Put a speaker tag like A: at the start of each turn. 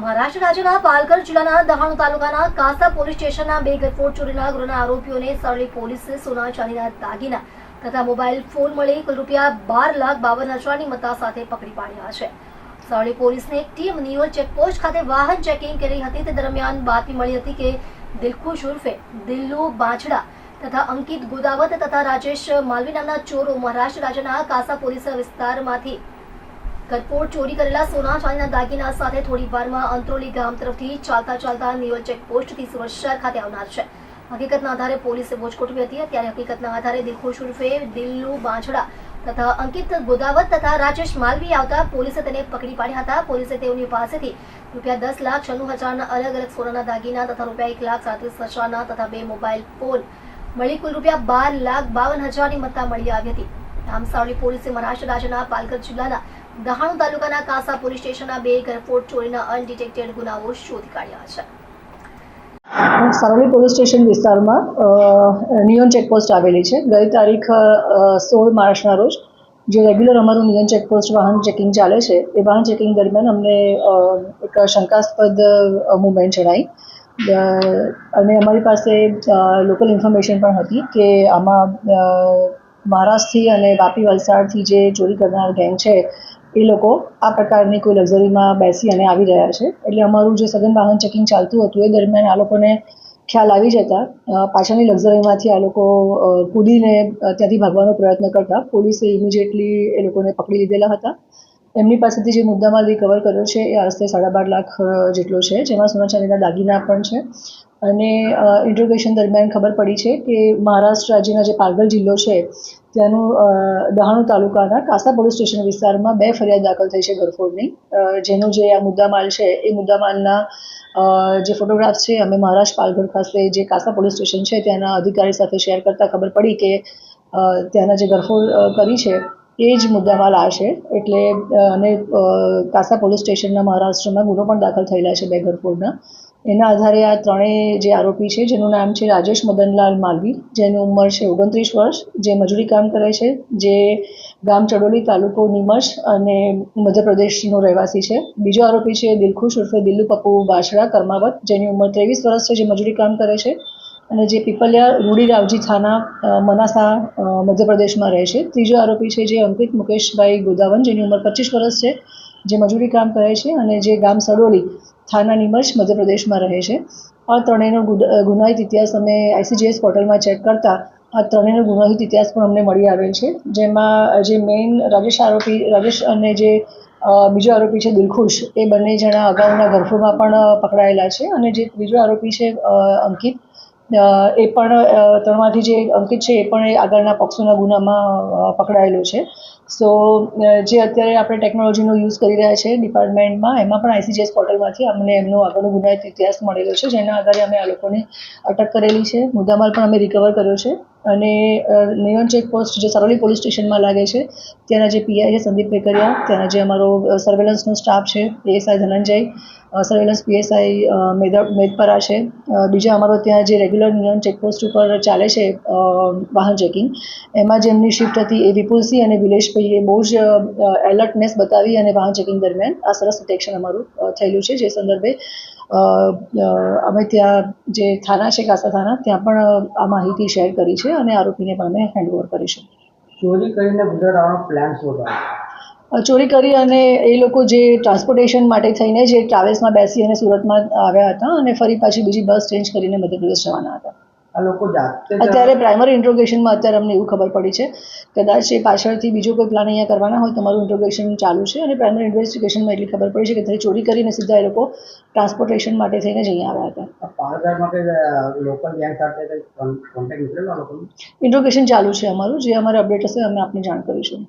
A: મહારાષ્ટ્ર રાજ્યના પાલઘર જિલ્લાના દહાણુ તાલુકાના કાસા પોલીસ સ્ટેશનના બે ગરફોડ ચોરીના ગુનાના આરોપીઓને સરળી પોલીસે સોના ચાંદીના દાગીના તથા મોબાઈલ ફોન મળી કુલ ₹12,52,000ની મત્તા સાથે પકડી પાડ્યા છે. સરળી પોલીસને એક ટીમ નિયોલ ચેકપોસ્ટ ખાતે વાહન ચેકિંગ કરી હતી. તે દરમિયાન બાતમી મળી હતી કે દિલખુશ ઉર્ફે દિલ્લુ બાંછડા તથા અંકિત ગોદાવત તથા રાજેશ માલવી નામના ચોરો મહારાષ્ટ્ર રાજ્યના કાસા પોલીસ વિસ્તારમાંથી ગરફોડ ચોરી કરેલા સોના ચાંદીના દાગીના સાથે થોડી વારમાં અંત્રોલી ગામ તરફથી ચાલતા નિયોલ ચેકપોસ્ટથી સુરત શહેર ખાતે આવનાર છે. હકીકતના આધારે પોલીસે વોચ ગોઠવી હતી. ત્યારે હકીકતના આધારે દિલખુશ ઉર્ફે દિલ્લુ બાંછડા તથા અંકિત ગોદાવત તથા રાજેશ માલવી આવતા પોલીસે તેને પકડી પાડ્યા હતા. પોલીસે તેઓની પાસેથી ₹10,96,000ના અલગ અલગ સોનાના દાગીના તથા ₹1,37,000ના તથા 2 મોબાઈલ ફોન મળી કુલ ₹12,52,000ની મત્તા મળી આવી હતી. આમ સાવલી પોલીસે મહારાષ્ટ્ર રાજ્યના પાલઘર જિલ્લાના દહાણુ તાલુકાના કાસા પોલીસ સ્ટેશનના બે ગરફોડ ચોરીના અનડિટેક્ટેડ ગુનાઓ શોધી કાઢ્યા છે.
B: સારોલી પોલીસ સ્ટેશન વિસ્તારમાં નિયોન ચેકપોસ્ટ આવેલી છે. ગઈ તારીખ 16 માર્ચના રોજ જે રેગ્યુલર અમારું નિયોન ચેકપોસ્ટ વાહન ચેકિંગ ચાલે છે એ વાહન ચેકિંગ દરમિયાન અમને એક શંકાસ્પદ મુવમેન્ટ જણાઈ અને અમારી પાસે લોકલ ઇન્ફોર્મેશન પણ હતી કે આમાં મહારાષ્ટ્રથી અને વાપી વલસાડથી જે ચોરી કરનાર ગેંગ છે એ લોકો આ પ્રકારની કોઈ લક્ઝરીમાં બેસી અને આવી રહ્યા છે. એટલે અમારું જે સઘન વાહન ચેકિંગ ચાલતું હતું એ દરમિયાન આ લોકોને ખ્યાલ આવી જતા પાછળની લક્ઝરીમાંથી આ લોકો કૂદીને ત્યાંથી ભાગવાનો પ્રયત્ન કરતા પોલીસે ઇમિડિયેટલી એ લોકોને પકડી લીધેલા હતા. એમની પાસેથી જે મુદ્દામાલ રિકવર કર્યો છે એ આશરે 12.5 લાખ જેટલો છે, જેમાં સોના ચાંદીના દાગીના પણ છે. અને ઇન્ટ્રોગેશન દરમિયાન ખબર પડી છે કે મહારાષ્ટ્ર રાજ્યના જે પાલઘર જિલ્લો છે ત્યાંનું દહાણુ તાલુકાના કાસા પોલીસ સ્ટેશન વિસ્તારમાં 2 ફરિયાદ દાખલ થઈ છે ગરફોડની. જેનો જે આ મુદ્દામાલ છે એ મુદ્દામાલના જે ફોટોગ્રાફ્સ છે અમે મહારાષ્ટ્ર પાલઘર ખાતે જે કાસા પોલીસ સ્ટેશન છે ત્યાંના અધિકારી સાથે શેર કરતાં ખબર પડી કે ત્યાંના જે ગરફોડ કરી છે એ જ મુદ્દામાલ આ છે. એટલે અને કાસા પોલીસ સ્ટેશનના મહારાષ્ટ્રમાં ગુનો પણ દાખલ થયેલા છે 2 ગરફોડના. એના આધારે આ ત્રણેય જે આરોપી છે જેનું નામ છે રાજેશ મદનલાલ માલવી, જેની ઉંમર છે 29 વર્ષ, જે મજૂરી કામ કરે છે, જે ગામ ચડોલી તાલુકો નીમચ અને મધ્યપ્રદેશનો રહેવાસી છે. બીજો આરોપી છે દિલખુશ ઉર્ફે દિલ્લુ પપ્પુ બાંછડા કર્માવત, જેની ઉંમર 23 વર્ષ છે, જે મજૂરી કામ કરે છે અને જે પીપલિયા રૂડીરાવજી થાના મનાસા મધ્યપ્રદેશમાં રહે છે. ત્રીજો આરોપી છે જે અંકિત મુકેશભાઈ ગોદાવન, જેની ઉંમર 25 વર્ષ છે, જે મજૂરી કામ કરે છે અને જે ગામ સડોલી થાના નીમચ મધ્યપ્રદેશમાં રહે છે. આ ત્રણેયનો ગુનાહિત ઇતિહાસ અમે ICGS પોર્ટલમાં ચેક કરતા આ ત્રણેયનો ગુનાહિત ઇતિહાસ પણ અમને મળી આવેલ છે. જેમાં જે મેઇન રાજેશ અને જે બીજો આરોપી છે દિલખુશ, એ બંને જણા અગાઉના ગરફોડમાં પણ પકડાયેલા છે. અને જે ત્રીજો આરોપી છે અંકિત, એ પણ ત્રણમાંથી જે અંકિત છે એ પણ આગળના પોક્સોના ગુનામાં પકડાયેલો છે. સો જે અત્યારે આપણે ટેકનોલોજીનો યુઝ કરી રહ્યા છે ડિપાર્ટમેન્ટમાં, એમાં પણ ICGS પોર્ટલમાંથી અમને એમનો આગળનો ગુનાહિત ઇતિહાસ મળેલો છે, જેના આધારે અમે આ લોકોને અટક કરેલી છે. મુદ્દામાલ પણ અમે રિકવર કર્યો છે. અને નિયોન ચેકપોસ્ટ જે સારોલી પોલીસ સ્ટેશનમાં લાગે છે ત્યાંના જે PI છે સંદીપ વેકરિયા, ત્યાંના જે અમારો સર્વેલન્સનો સ્ટાફ છે PSI ધનંજય, સર્વેલન્સ PSI મેદપરા છે, બીજા અમારો ત્યાં જે રેગ્યુલર નિયોન ચેકપોસ્ટ ઉપર ચાલે છે વાહન ચેકિંગ, એમાં જે એમની શિફ્ટ હતી એ વિપુલસિંહ અને વિલેશભાઈએ બહુ જ એલર્ટનેસ બતાવી અને વાહન ચેકિંગ દરમિયાન આ સરસ ડિટેક્શન અમારું થયેલું છે. જે સંદર્ભે અમે ત્યાં જે થાના છે કાસા થાના, ત્યાં પણ આ માહિતી શેર કરી છે અને આરોપીને પણ અમે હેન્ડઓવર કરીશું.
C: ચોરી કરીને ગુજરાત આવવાનો પ્લાન શું હતો?
B: ચોરી કરી અને એ લોકો જે ટ્રાન્સપોર્ટેશન માટે થઈને જે ટ્રાવેલ્સમાં બેસી અને સુરતમાં આવ્યા હતા અને ફરી પાછી બીજી બસ ચેન્જ કરીને મધ્યપ્રદેશ જવાના હતા.
C: આ લોકો જાતે
B: અત્યારે પ્રાઇમરી ઇન્ટ્રોગેશનમાં અત્યારે અમને એવું ખબર પડી છે કદાચ એ પાછળથી બીજો કોઈ પ્લાન અહીંયા કરવાના હોય. તમારું ઇન્ટ્રોગેશન ચાલુ છે અને પ્રાઇમરી ઇન્વેસ્ટિગેશનમાં એટલી ખબર પડી છે કે ત્યાંથી ચોરી કરીને સીધા એ લોકો ટ્રાન્સપોર્ટેશન માટે થઈને જ અહીંયા આવ્યા હતા.
C: પાલઘરમાં કઈ લોકલ ગેંગ સાથે કઈ કોન્ટેક્ટ નીકળેલો લોકોનો?
B: ઇન્ટ્રોગેશન ચાલુ છે અમારું. જે અમારે અપડેટ હશે અમે આપને જાણ કરીશું.